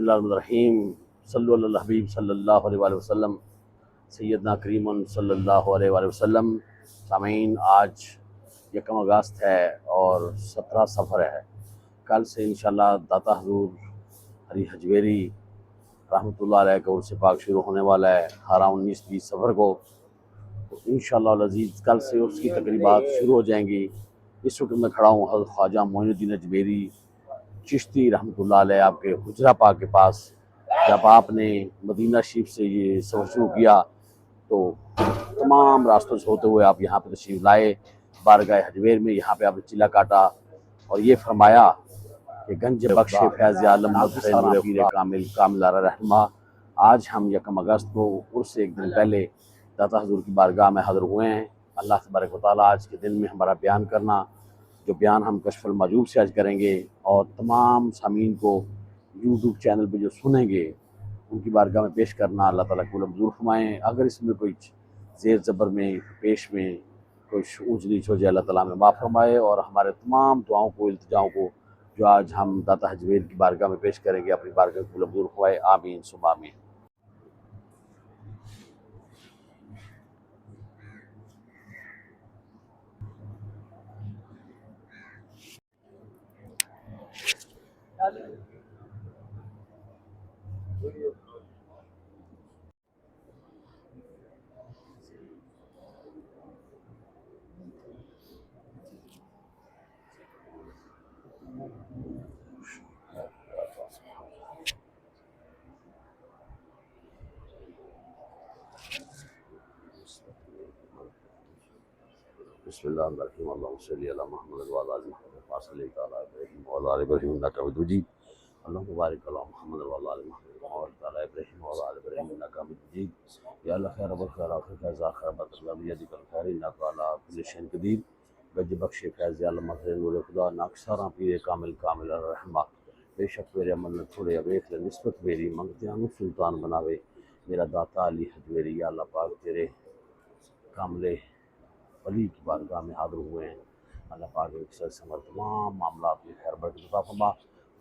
اللہ الرحمن الرحیم صلی اللہ علیہ حبیب صلی اللہ علیہ وآلہ وسلم سیدنا کریم صلی اللہ علیہ وآلہ وسلم۔ سامعین، آج یکم اگست ہے اور 17 سفر ہے۔ کل سے انشاءاللہ داتا حضور علی حجویری رحمۃ اللہ علیہ کا عرس پاک شروع ہونے والا ہے 18-19-20 سفر کو۔ تو انشاءاللہ العزیز کل سے عرس کی تقریبات شروع ہو جائیں گی۔ اس وقت میں کھڑا ہوں حضرت خواجہ معین الدین اجمیری چشتی رحمۃ اللہ علیہ آپ کے حجرہ پاک کے پاس۔ جب آپ نے مدینہ شریف سے یہ سفر شروع کیا تو تمام راستوں سے ہوتے ہوئے آپ یہاں پہ تشریف لائے بارگاہ حجویر میں۔ یہاں پہ آپ نے چلا کاٹا اور یہ فرمایا کہ گنج بخش فیض عالم مظہر پیر کامل کامل رحمہ۔ آج ہم یکم اگست کو عرس سے ایک دن پہلے داتا حضور کی بارگاہ میں حاضر ہوئے ہیں۔ اللہ تبارک و تعالیٰ آج کے دن میں ہمارا بیان کرنا، جو بیان ہم کشف المحجوب سے آج کریں گے، اور تمام سامعین کو یوٹیوب چینل پہ جو سنیں گے ان کی بارگاہ میں پیش کرنا، اللہ تعالیٰ قبول منظور فرمائیں۔ اگر اس میں کوئی زیر زبر میں پیش میں کوئی اونچ نیچ ہو جائے، اللہ تعالیٰ میں معاف فرمائے، اور ہمارے تمام دعاؤں کو التجاؤں کو جو آج ہم داتا حجویر کی بارگاہ میں پیش کریں گے اپنی بارگاہ میں قبول منظور فرمائے۔ آمین ثم آمین۔ بسم اللہ الرحمن الرحیم، اللہم صلی علی محمد وعلی آل محمد کما صلیت علی ابراہیم وعلی آل ابراہیم انک حمید مجید، اللہم بارک علی محمد وعلی آل محمد کما بارکت علی ابراہیم وعلی آل ابراہیم انک حمید مجید۔ یا اللہ خیر بالخیرات فیضا خیر بطلہ بیدک الخیر انک علی کل شیء قدیر۔ گنج بخش فیض عالم مظہر نور خدا ناکساراں پیر کامل کامل الرحمہ۔ بے شک میرے عمل نہ تھوڑے ابیخ لے نسبت میری منگتے ہم سلطان بناوے میرا داتا علی حجویری۔ یا اللہ پاک تیرے کاملے ولی کی بارگاہ میں حاضر ہوئے ہیں۔ اللہ پاک ایک سر سے ہمارے تمام معاملات میں خیر برکت عطا فرما۔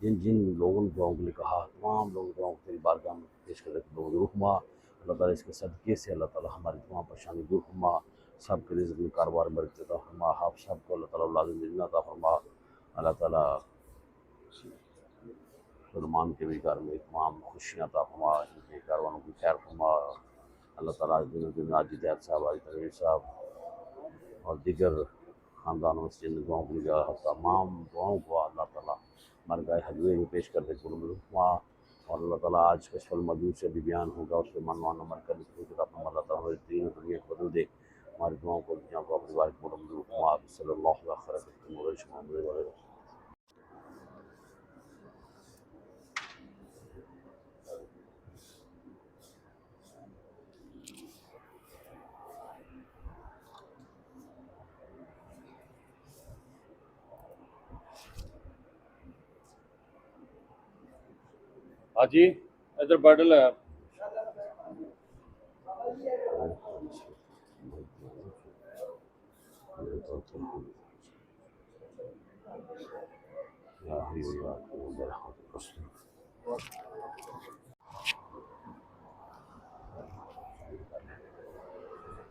جن جن لوگوں نے دعاؤں کے لیے کہا، تمام لوگوں دعاؤں کو تیری بارگاہ میں پیش کر کے دعا ضرور فرما۔ اللہ تعالیٰ اس کے صدقے سے اللہ تعالیٰ ہماری تمام پریشانی دور فرما، سب کے رزق میں کاروبار میں برکت عطا فرما، آپ سب کو اللہ تعالیٰ اولاد نعمت عطا فرما۔ اللہ تعالیٰ سلمان کے بھی گھر میں تمام خوشیاں عطا فرما، ان کے کاروانوں کی خیر فرما۔ اللہ تعالیٰ دن ناجی دید صاحب، علی تنویر صاحب اور دیگر خاندانوں سے جن دعاؤں کو لیا، تمام دعاؤں کو اللہ تعالیٰ بارگاہ حجویر میں پیش کر دے قبول منظور فرما۔ اور اللہ تعالیٰ آج کشف المحجوب سے بھی بیان ہوگا، اس پہ منوان عمل کرنے کی توفیق عطا فرما۔ اللہ تعالیٰ ہماری دین و دنیا کو بدل دے، ہماری دعاؤں کو التجاؤں کو اپنی بار قبول منظور فرما۔ صلی اللہ علیہ وسلم۔ ہاں جی ادھر بٹل ہے۔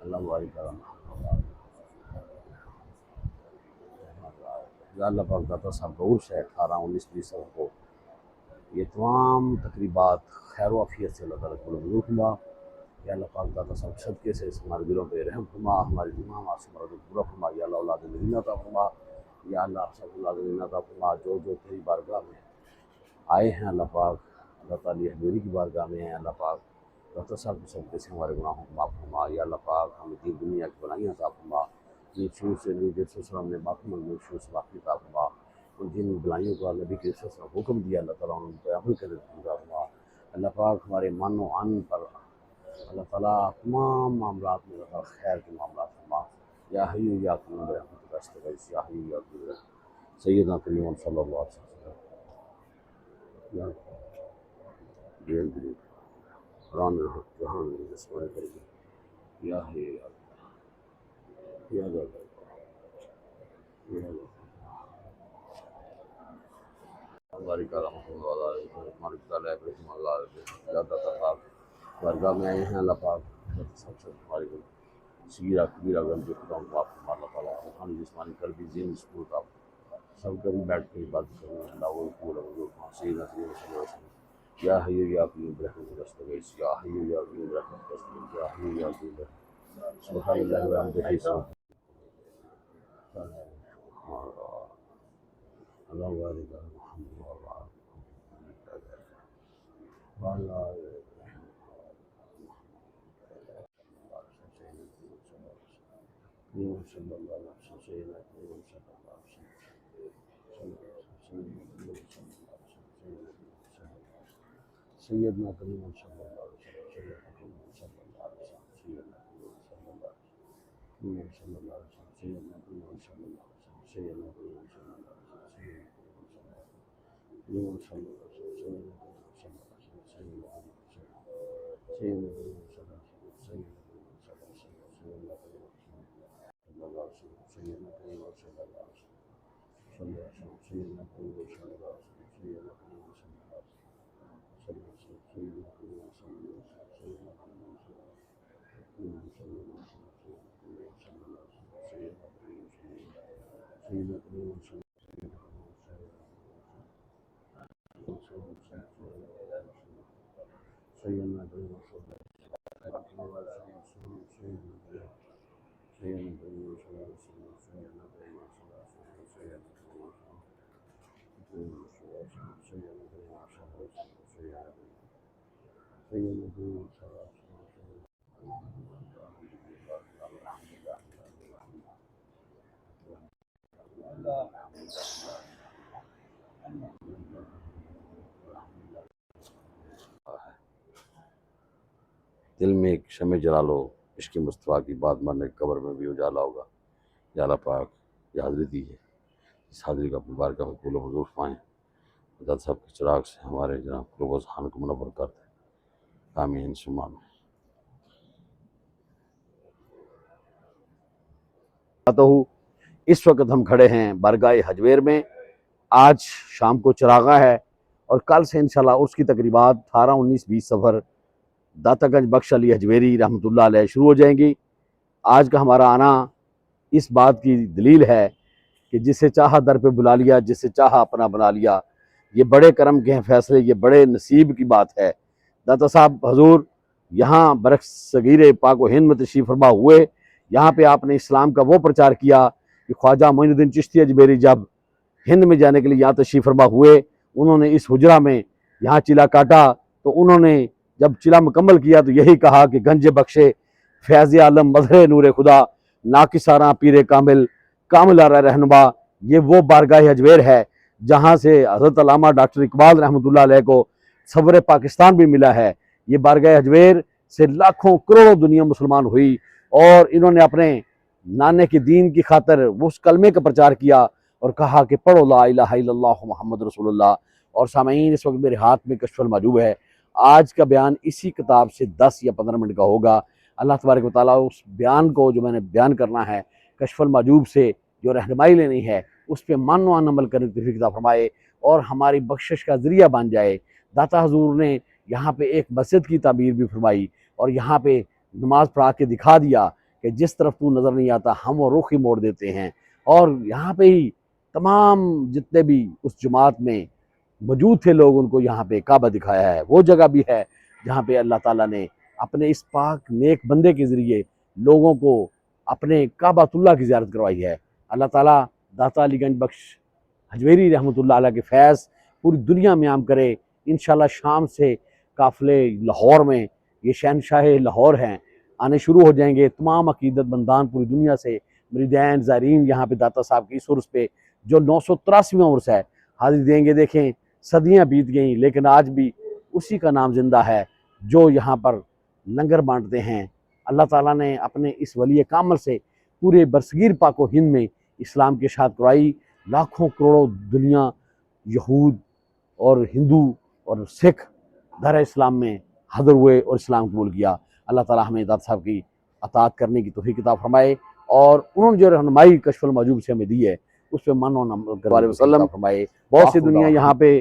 اللہ بارک یا اللہ پاک داتا صاحب کا عرس ہے 18-19-20 کو۔ یہ تمام تقریبات خیر و عافیت سے اللہ تعالیٰ کو منظور فرما۔ یا اللہ پاک داتا صاحب کے صدقے سے ہمارے دلوں پہ رحم فرما، ہماری تمام معصوم کو پورا فرما۔ یا اللہ اولاد نعمت عطا فرما۔ یا اللہ آپ سب اولاد نعمت عطا فرما، جو جو تیری بارگاہ میں آئے ہیں اللہ پاک، اللہ تعالیٰ حجویری کی بارگاہ میں ہیں اللہ پاک، داتا صاحب کے صدقے سے ہمارے گناہوں کو معاف فرما۔ یا اللہ پاک ہمیں دین دنیا کی بھلائیاں عطا فرما، نیک شروع سے نیک وسلم نے معافی مانگی، شروع سے معافی عطا فرما۔ ان جن بلائیوں کو نبی کے وسلم نے حکم دیا، اللہ تعالیٰ ان پہ عمل کرنے کی عطا فرما۔ اللہ پاک ہمارے من و عن پر اللہ تعالیٰ تمام معاملات میں اللہ تعالیٰ خیر کے معاملات فرما۔ یا حی یا قیوم برحمتک استغیث، یا حی یا قیوم سیدنا کریم صلی اللہ علیہ وسلم۔ یا دین دین قرآن جہان جسمان کریم، یا حی یا یا اللہ یا اللہ۔ بارک رحمۃ اللہ علیہ ہمارے تعالیٰ رحمۃ اللہ علیہ زیادہ پاک درگاہ میں آئے ہیں اللہ پاک سب سے ہماری صغیرہ کبیرہ غلطی خطاؤں کو آپ کو اللہ تعالیٰ روحانی جسمانی قلبی ذہنی سکون کا سب کبھی بیٹھ کے عبادت کریں اللہ وہ پورا سیدنا صلی اللہ علیہ وسلم یا حی یا قیوم برحمتک استغیث یا حی یا قیوم برحمتک استغیث یا حی یا قیوم برحمتک سبحان اللہ و بحمدہ اللہ بارک محمد سیدنا کریم صلی اللہ علیہ وسلم سیدنا کریم صلی اللہ علیہ وسلم سیدنا کریم صلی اللہ علیہ وسلم سیدنا کریم صلی اللہ علیہ وسلم سیدنا کریم صلی اللہ علیہ وسلم سیدنا دل میں ایک شمع جلا لو عشق مصطفیٰ کی بات ماننے قبر میں بھی اجالا ہوگا یا اللہ پاک یہ حاضری دی ہے اس حاضری کا اپنی بارگاہ میں قبول و منظور فرمائیں حضرت صاحب کے چراغ سے ہمارے جناب قلوب و اذہان کو منور کر دیں آمین ثم آمین اس وقت ہم کھڑے ہیں بارگاہ حجویر میں آج شام کو چراغاں ہے اور کل سے انشاءاللہ اس کی تقریبات 18 19 20 سفر داتا گنج بخش علی حجویری رحمۃ اللہ علیہ شروع ہو جائیں گی آج کا ہمارا آنا اس بات کی دلیل ہے کہ جسے چاہا در پہ بلا لیا جسے چاہا اپنا بنا لیا یہ بڑے کرم کے ہیں فیصلے یہ بڑے نصیب کی بات ہے داتا صاحب حضور یہاں برعکس صغیر پاک و ہند میں تشریف فرما ہوئے یہاں پہ آپ نے اسلام کا وہ پرچار کیا کہ خواجہ معین الدین چشتی اجمیری جب ہند میں جانے کے لیے یہاں تشریف فرما ہوئے انہوں نے اس حجرہ میں یہاں چلا کاٹا تو انہوں نے جب چلا مکمل کیا تو یہی کہا کہ گنج بخشے فیض عالم مظہر نور خدا ناکساراں پیر کامل کامل آرہ رہنما یہ وہ بارگاہ حجویر ہے جہاں سے حضرت علامہ ڈاکٹر اقبال رحمۃ اللہ علیہ کو صبر پاکستان بھی ملا ہے یہ بارگاہ حجویر سے لاکھوں کروڑوں دنیا مسلمان ہوئی اور انہوں نے اپنے نانے کے دین کی خاطر وہ اس کلمے کا پرچار کیا اور کہا کہ پڑھو لا الہ الا اللہ محمد رسول اللہ اور سامعین اس وقت میرے ہاتھ میں کشف المحجوب ہے آج کا بیان اسی کتاب سے 10 یا 15 منٹ کا ہوگا اللہ تبارک و تعالیٰ اس بیان کو جو میں نے بیان کرنا ہے کشف المحجوب سے جو رہنمائی لینی ہے اس پہ مان و عمل کرنے کی توفیق عطا فرمائے اور ہماری بخشش کا ذریعہ بن جائے داتا حضور نے یہاں پہ ایک مسجد کی تعمیر بھی فرمائی اور یہاں پہ نماز پڑھا کے دکھا دیا کہ جس طرف تو نظر نہیں آتا ہم وہ رخ ہی موڑ دیتے ہیں اور یہاں پہ ہی تمام جتنے بھی اس جماعت میں موجود تھے لوگ ان کو یہاں پہ کعبہ دکھایا ہے وہ جگہ بھی ہے جہاں پہ اللہ تعالیٰ نے اپنے اس پاک نیک بندے کے ذریعے لوگوں کو اپنے کعبۃ اللہ کی زیارت کروائی ہے اللہ تعالیٰ داتا علی گنج بخش حجویری رحمۃ اللہ علیہ کے فیض پوری دنیا میں عام کرے انشاءاللہ شام سے قافلے لاہور میں یہ شہنشاہ لاہور ہیں آنے شروع ہو جائیں گے تمام عقیدت مندان پوری دنیا سے مریدین زائرین یہاں پہ داتا صاحب کی اس عرس پہ جو 983واں عرس ہے حاضری دیں گے دیکھیں صدیاں بیت گئیں لیکن آج بھی اسی کا نام زندہ ہے جو یہاں پر لنگر بانٹتے ہیں اللہ تعالیٰ نے اپنے اس ولی کامل سے پورے برصغیر پاک و ہند میں اسلام کی اشاعت کرائی لاکھوں کروڑوں دنیا یہود اور ہندو اور سکھ در اسلام میں حاضر ہوئے اور اسلام قبول کیا اللہ تعالیٰ ہمیں داتا صاحب کی اطاعت کرنے کی توفیق عطا فرمائے اور انہوں نے جو رہنمائی کشف المحجوب سے ہمیں دی ہے اس پہ من و عمل فرمائے بہت سی دنیا یہاں پہ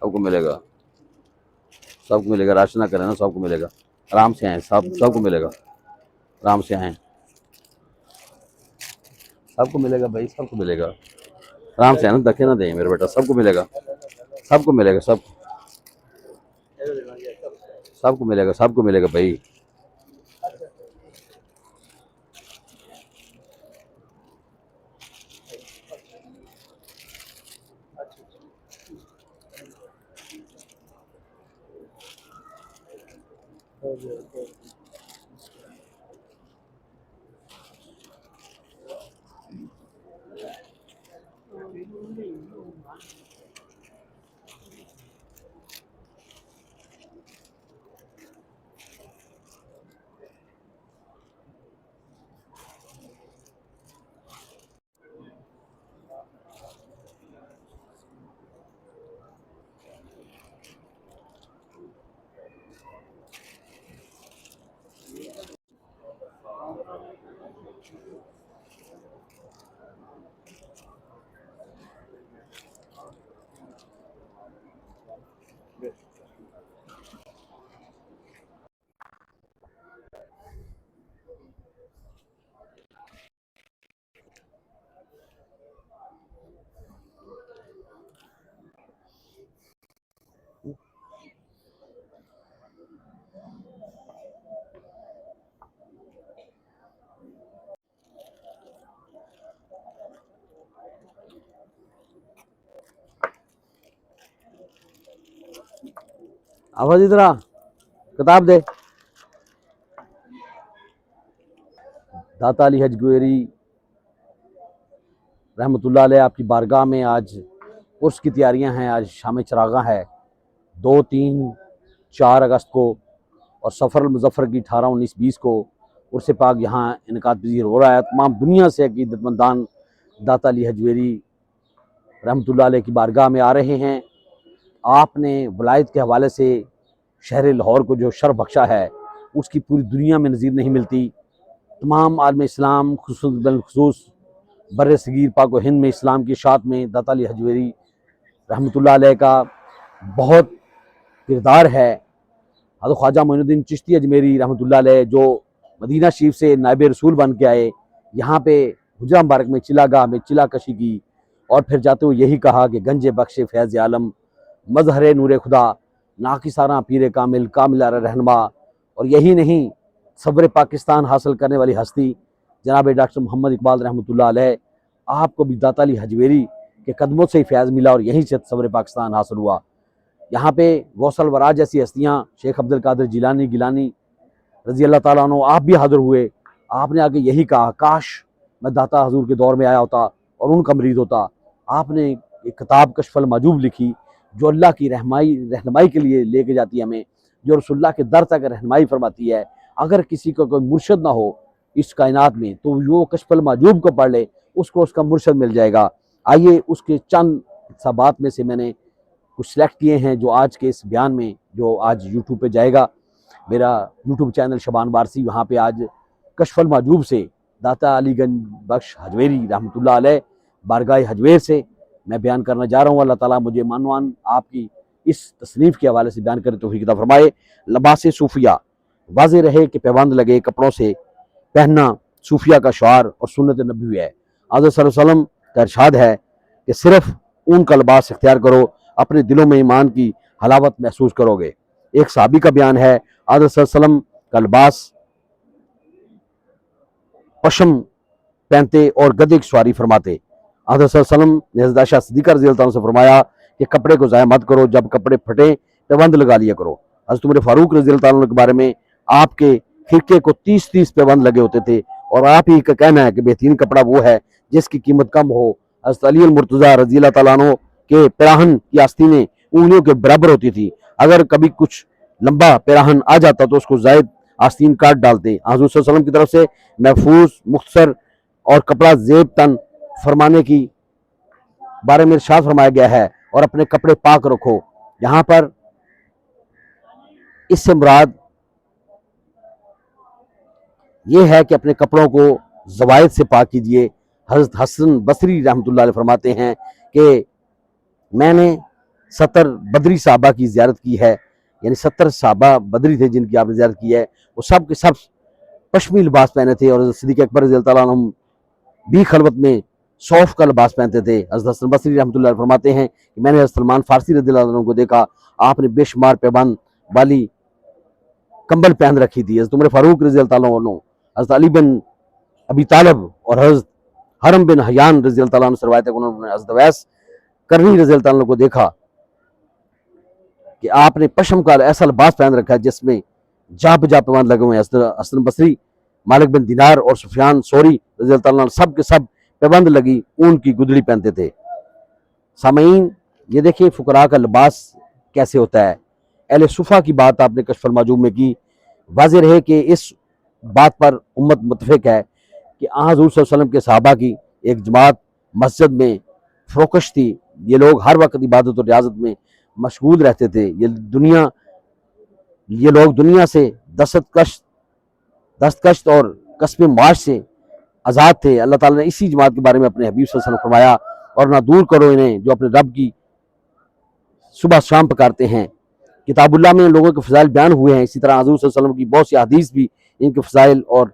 سب کو ملے گا، سب کو ملے گا، راشن نہ کریں نا، سب کو ملے گا، آرام سے آئیں، سب کو ملے گا، آرام سے آئیں، سب کو ملے گا بھائی، سب کو ملے گا، آرام سے آئیں نا، دھکے نہ دیں میرے بیٹا، سب کو ملے گا، سب کو ملے گا، سب کو ملے گا، سب کو ملے گا بھائی۔ آواز ادھر آ، کتاب دے۔ داتا علی حج گویری رحمۃ اللہ علیہ آپ کی بارگاہ میں آج عرس کی تیاریاں ہیں، آج شام چراغاں ہے، 2، 3، 4 اگست کو، اور سفر المظفر کی 18، 19، 20 کو عرس پاک یہاں انعقاد پذیر ہو رہا ہے۔ تمام دنیا سے عقیدت مندان داتا علی حج گویری رحمۃ اللہ علیہ کی بارگاہ میں آ رہے ہیں۔ آپ نے ولایت کے حوالے سے شہر لاہور کو جو شرف بخشا ہے، اس کی پوری دنیا میں نظیر نہیں ملتی۔ تمام عالم اسلام، بالخصوص بر صغیر پاک و ہند میں اسلام کی اشاعت میں داتا علی حج گویری رحمۃ اللہ علیہ کا بہت کردار ہے۔ حضرت خواجہ معین الدین چشتی اجمیری رحمۃ اللہ علیہ جو مدینہ شریف سے نائب رسول بن کے آئے، یہاں پہ حجرہ مبارک میں چلا گاہ میں چلا کشی کی، اور پھر جاتے ہوئے یہی کہا کہ گنج بخش فیض عالم، مظہر نور خدا، ناقصانہ پیر کامل، کامل رہنما، اور یہی نہیں، صبر پاکستان حاصل کرنے والی ہستی جناب ڈاکٹر محمد اقبال رحمۃ اللہ علیہ، آپ کو بھی داتا علی حج گویری کے قدموں سے ہی فیض ملا اور یہیں سے صبر پاکستان حاصل ہوا۔ یہاں پہ غوث الورا جیسی ہستیاں، شیخ عبد القادر جیلانی گیلانی رضی اللہ تعالیٰ عنہ، آپ بھی حاضر ہوئے۔ آپ نے آگے یہی کہا، کاش میں داتا حضور کے دور میں آیا ہوتا اور ان کا مرید ہوتا۔ آپ نے ایک کتاب کشف المحجوب لکھی جو اللہ کی رہنمائی کے لیے لے کے جاتی ہے ہمیں، جو رسول اللہ کے در تک رہنمائی فرماتی ہے۔ اگر کسی کو کوئی مرشد نہ ہو اس کائنات میں تو وہ کشف المحجوب کو پڑھ لے، اس کو اس کا مرشد مل جائے گا۔ آئیے اس کے چند اقتباسات میں سے میں نے کچھ سلیکٹ کیے ہیں جو آج کے اس بیان میں، جو آج یوٹیوب پہ جائے گا، میرا یوٹیوب چینل شبان وارسی، وہاں پہ آج کشف المحجوب سے داتا علی گنج بخش حج گویری رحمۃ اللہ علیہ بارگاہ حجویر سے میں بیان کرنا جا رہا ہوں۔ اللہ تعالیٰ مجھے مانوان آپ کی اس تصنیف کے حوالے سے بیان کرے توفیق عطا فرمائے۔ لباس صوفیہ، واضح رہے کہ پیوند لگے کپڑوں سے پہننا صوفیہ کا شعار اور سنت نبوی ہے۔ حضرت صلی اللہ علیہ وسلم کا ارشاد ہے کہ صرف اون کا لباس اختیار کرو، اپنے دلوں میں ایمان کی حلاوت محسوس کرو گے۔ ایک صحابی کا بیان ہے، حضرت صلی اللہ علیہ وسلم کا لباس پشم پہنتے اور گدے کی سواری فرماتے۔ حضرت صلی اللہ علیہ وسلم نے حضرت عائشہ صدیقہ رضی اللہ عنہ سے فرمایا کہ کپڑے کو ضائع مت کرو، جب کپڑے پھٹے پیوند لگا لیا کرو۔ حضرت عمر فاروق رضی اللہ عنہ کے بارے میں، آپ کے خرقے کو 30 پیوند لگے ہوتے تھے، اور آپ ہی کا کہنا ہے کہ بہترین کپڑا وہ ہے جس کی قیمت کم ہو۔ حضرت علی المرتضیٰ رضی اللہ تعالیٰ عنہ کے پیراہن کی آستینیں انگلیوں کے برابر ہوتی تھی، اگر کبھی کچھ لمبا پیراہن آ جاتا تو اس کو زائد آستین کاٹ ڈالتے۔ حضور صلی اللہ علیہ وسلم کی طرف سے محفوظ، مختصر اور کپڑا زیب تن فرمانے کی بارے میں ارشاد فرمایا گیا ہے، اور اپنے کپڑے پاک رکھو۔ یہاں پر اس سے مراد یہ ہے کہ اپنے کپڑوں کو زوائد سے پاک کیجئے، حضرت حسن بصری رحمۃ اللہ علیہ فرماتے ہیں کہ میں نے 70 بدری صحابہ کی زیارت کی ہے، یعنی 70 صحابہ بدری تھے جن کی آپ نے زیارت کی ہے، وہ سب کے سب پشمی لباس پہنے تھے، اور حضرت صدیق اکبر رضی اللہ عنہ بھی خلوت میں صوف کا لباس پہنتے تھے۔ حضرت حسن بصری رحمۃ اللہ علیہ فرماتے ہیں کہ میں نے حضرت سلمان فارسی رضی اللہ عنہ کو دیکھا، آپ نے بے شمار پیبند والی کمبل پہن رکھی تھی۔ حضرت عمر فاروق رضی اللہ عنہ، حضرت علی بن ابی طالب اور حضرت حرم بن حیان رضی اللہ عنہ سے روایت ہے کہ انہوں نے حضرت ویس کرنی رضی اللہ عنہ کو دیکھا کہ آپ نے پشم کا ایسا لباس پہن رکھا ہے جس میں جا بجا پیبند لگے ہوئے ہیں۔ حضرت حسن بصری، مالک بن دینار اور سفیان ثوری رضی اللہ عنہ سب کے سب پیبند لگی اون کی گدڑی پہنتے تھے۔ سامعین، یہ دیکھیں فقراء کا لباس کیسے ہوتا ہے۔ اہل صفہ کی بات آپ نے کشف المحجوب میں کی، واضح رہے کہ اس بات پر امت متفق ہے کہ حضور صلی اللہ علیہ وسلم کے صحابہ کی ایک جماعت مسجد میں فروکش تھی، یہ لوگ ہر وقت عبادت اور ریاضت میں مشغول رہتے تھے، یہ لوگ دنیا سے دستکش اور کسب معاش سے آزاد تھے۔ اللہ تعالیٰ نے اسی جماعت کے بارے میں اپنے حبیب صلی اللہ علیہ وسلم فرمایا، اور نہ دور کرو انہیں جو اپنے رب کی صبح شام پکارتے ہیں۔ کتاب اللہ میں ان لوگوں کے فضائل بیان ہوئے ہیں، اسی طرح حضور صلی اللہ علیہ وسلم کی بہت سی حدیث بھی ان کے فضائل اور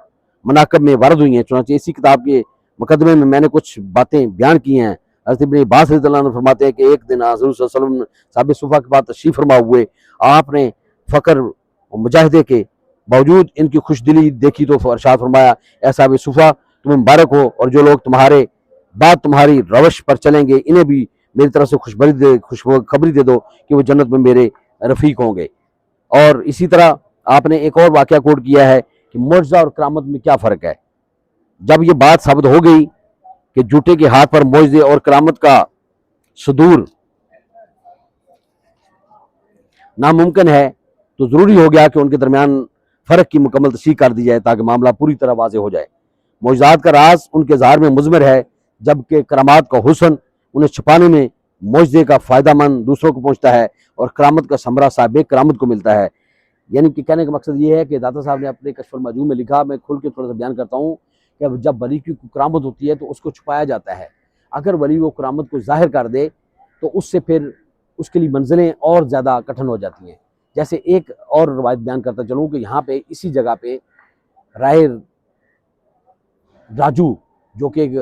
مناقب میں وارد ہوئی ہیں، چنانچہ اسی کتاب کے مقدمے میں میں نے کچھ باتیں بیان کی ہیں۔ حضرت ابن عباس رضی اللہ عنہ فرماتے ہیں کہ ایک دن حضور صلی اللہ علیہ وسلم صحابہ صفہ کے بعد تشریف فرما ہوئے، آپ نے فقر و مجاہدے کے باوجود ان کی خوش دلی دیکھی تو ارشاد فرمایا، اے صحابہ صفہ تمہیں مبارک ہو، اور جو لوگ تمہاری روش پر چلیں گے انہیں بھی میری طرف سے خوشخبری دے دو کہ وہ جنت میں میرے رفیق ہوں گے۔ اور اسی طرح آپ نے ایک اور واقعہ کوٹ کیا ہے کہ معجزہ اور کرامت میں کیا فرق ہے۔ جب یہ بات ثابت ہو گئی کہ جھوٹے کے ہاتھ پر معجزے اور کرامت کا صدور ناممکن ہے، تو ضروری ہو گیا کہ ان کے درمیان فرق کی مکمل تشریح کر دی جائے تاکہ معاملہ پوری طرح واضح ہو جائے۔ معجزات کا راز ان کے اظہار میں مضمر ہے، جبکہ کرامات کا حسن انہیں چھپانے میں معجزے کا فائدہ مند دوسروں کو پہنچتا ہے، اور کرامت کا ثمرہ صاحب کرامت کو ملتا ہے۔ یعنی کہ کہنے کا مقصد یہ ہے کہ داتا صاحب نے اپنے کشف المحجوب میں لکھا، میں کھل کے تھوڑا سا بیان کرتا ہوں کہ جب ولی کی کرامت ہوتی ہے تو اس کو چھپایا جاتا ہے، اگر ولی وہ کرامت کو ظاہر کر دے تو اس سے پھر اس کے لیے منزلیں اور زیادہ کٹھن ہو جاتی ہیں۔ جیسے ایک اور روایت بیان کرتا چلوں کہ یہاں پہ اسی جگہ پہ رائے راجو جو کہ ایک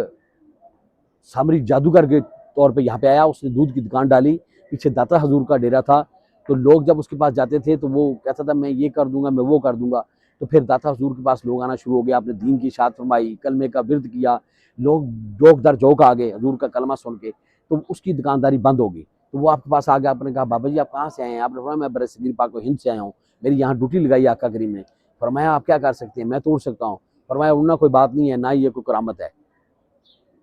سامری جادوگر کے طور پہ یہاں پہ آیا، اس نے دودھ کی دکان ڈالی، پیچھے داتا حضور کا ڈیرا تھا، تو لوگ جب اس کے پاس جاتے تھے تو وہ کہتا تھا میں یہ کر دوں گا، میں وہ کر دوں گا، تو پھر داتا حضور کے پاس لوگ آنا شروع ہو گیا، آپ نے دین کی اشاعت فرمائی، کلمے کا ورد کیا، لوگ جوک در جوک آ گئے حضور کا کلمہ سن کے، تو اس کی دکانداری بند ہو گئی۔ تو وہ آپ کے پاس آ گیا، آپ نے کہا بابا جی آپ کہاں سے آئے ہیں؟ آپ نے فرمایا میں برصغیر پاک و ہند سے آیا ہوں، میری یہاں ڈیوٹی لگائی آقا کریم نے۔ فرمایا آپ کیا کر سکتے ہیں؟ میں تو اڑ سکتا ہوں۔ فرمایا اڑنا کوئی بات نہیں ہے، نہ یہ کوئی کرامت ہے،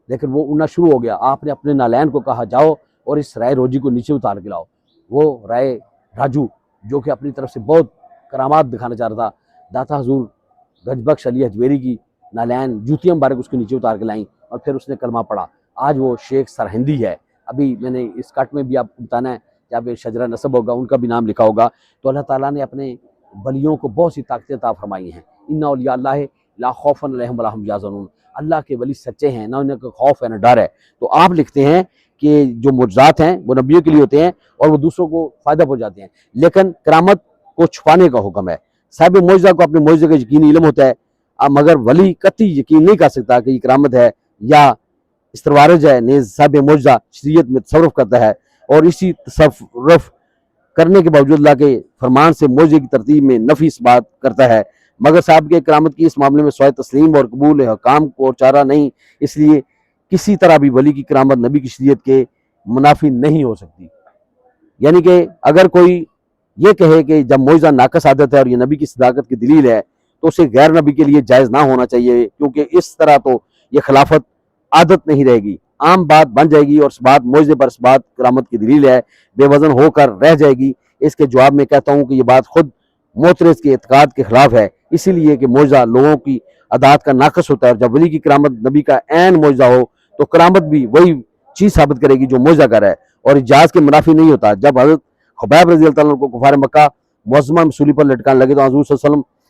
لیکن وہ اڑنا شروع ہو گیا۔ آپ نے اپنے نالین کو کہا جاؤ اور اس رائے روجی کو نیچے اتار کے لاؤ۔ وہ رائے راجو جو کہ اپنی طرف سے بہت کرامات دکھانا چاہ رہا تھا، داتا حضور گنج بخش علی حجویری کی نالین جوتیاں مبارک اس کے نیچے اتار کے لائیں، اور پھر اس نے کلمہ پڑھا۔ آج وہ شیخ سرہندی ہے، ابھی میں نے اس کٹ میں بھی آپ کو بتانا ہے کہ آپ شجرہ نسب ہوگا ان کا بھی نام لکھا ہوگا۔ تو اللہ تعالیٰ نے اپنے ولیوں کو بہت سی طاقتیں عطا فرمائی ہیں۔ ان اولیاء اللہ لا خوف علیہم ولا ہم یحزنون، اللہ کے ولی سچے ہیں، نہ انہیں خوف ہے نہ ڈر ہے۔ تو آپ لکھتے ہیں کہ جو معجزات ہیں وہ نبیوں کے لیے ہوتے ہیں اور وہ دوسروں کو فائدہ پہنچاتے ہیں، لیکن کرامت کو چھپانے کا حکم ہے۔ صاحب معجزہ کو اپنے معجزے کا یقینی علم ہوتا ہے، مگر ولی قطعی یقین نہیں کر سکتا کہ یہ کرامت ہے یا استروارج ہے، نیز صاحب معجزہ شریعت میں تصرف کرتا ہے، اور اسی تصرف کرنے کے باوجود اللہ کے فرمان سے معجزے کی ترتیب میں نفی اس بات کرتا ہے، مگر صاحب کے کرامت کی اس معاملے میں سوائے تسلیم اور قبول حکام کو اور چارہ نہیں، اس لیے کسی طرح بھی ولی کی کرامت نبی کی شریعت کے منافی نہیں ہو سکتی۔ یعنی کہ اگر کوئی یہ کہے کہ جب معجزہ ناقص عادت ہے اور یہ نبی کی صداقت کی دلیل ہے تو اسے غیر نبی کے لیے جائز نہ ہونا چاہیے، کیونکہ اس طرح تو یہ خلافت عادت نہیں رہے گی، عام بات بن جائے گی، اور اس بات معجزے پر اس بات کرامت کی دلیل ہے بے وزن ہو کر رہ جائے گی۔ اس کے جواب میں کہتا ہوں کہ یہ بات خود معترض کے اعتقاد کے خلاف ہے، اسی لیے کہ معجزہ لوگوں کی عادات کا ناقص ہوتا ہے، اور جب ولی کی کرامت نبی کا عین معجزہ ہو تو کرامت بھی وہی چیز ثابت کرے گی جو معجزہ کر ہے، اور اجاز کے منافی نہیں ہوتا۔ جب حضرت خبیب رضی اللہ عنہ کو کفار مکہ معظمہ مسولی پر لٹکانے لگے تو حضور صلی اللہ علیہ وسلم